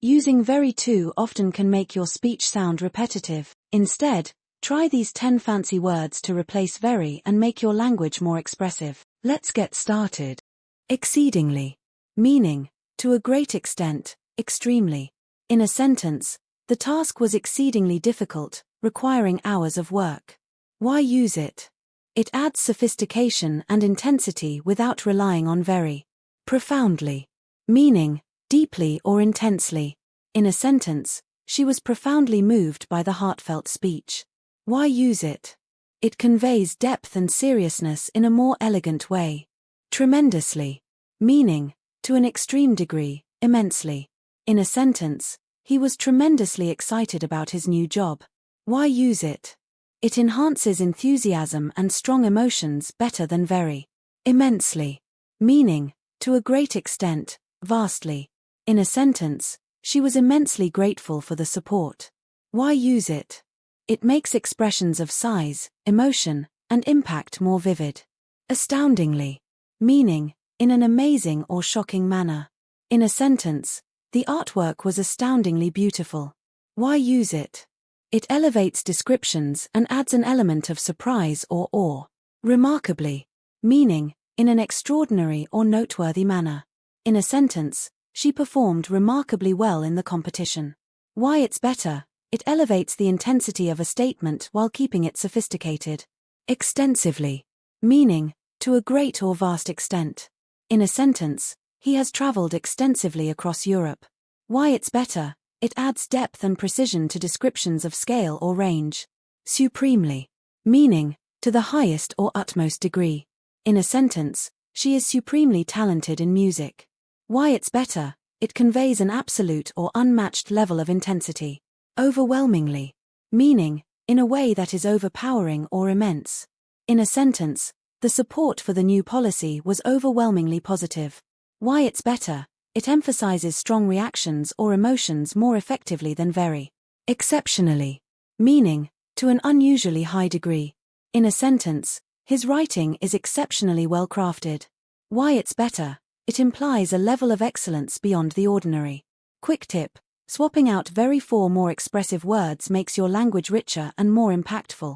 Using very too often can make your speech sound repetitive. Instead, try these 10 fancy words to replace very and make your language more expressive. Let's get started. Exceedingly. Meaning, to a great extent, extremely. In a sentence, the task was exceedingly difficult, requiring hours of work. Why use it? It adds sophistication and intensity without relying on very. Profoundly. Meaning, deeply or intensely. In a sentence, she was profoundly moved by the heartfelt speech. Why use it? It conveys depth and seriousness in a more elegant way. Tremendously. Meaning, to an extreme degree, immensely. In a sentence, he was tremendously excited about his new job. Why use it? It enhances enthusiasm and strong emotions better than very. Immensely. Meaning, to a great extent, vastly. In a sentence, she was immensely grateful for the support. Why use it? It makes expressions of size, emotion, and impact more vivid. Astoundingly. Meaning, in an amazing or shocking manner. In a sentence, the artwork was astoundingly beautiful. Why use it? It elevates descriptions and adds an element of surprise or awe. Remarkably. Meaning, in an extraordinary or noteworthy manner. In a sentence, she performed remarkably well in the competition. Why it's better? It elevates the intensity of a statement while keeping it sophisticated. Extensively. Meaning, to a great or vast extent. In a sentence, he has traveled extensively across Europe. Why it's better? It adds depth and precision to descriptions of scale or range. Supremely. Meaning, to the highest or utmost degree. In a sentence, she is supremely talented in music. Why it's better? It conveys an absolute or unmatched level of intensity. Overwhelmingly. Meaning, in a way that is overpowering or immense. In a sentence, the support for the new policy was overwhelmingly positive. Why it's better? It emphasizes strong reactions or emotions more effectively than very. Exceptionally. Meaning, to an unusually high degree. In a sentence, his writing is exceptionally well crafted. Why it's better? It implies a level of excellence beyond the ordinary. Quick tip: swapping out very for more expressive words makes your language richer and more impactful.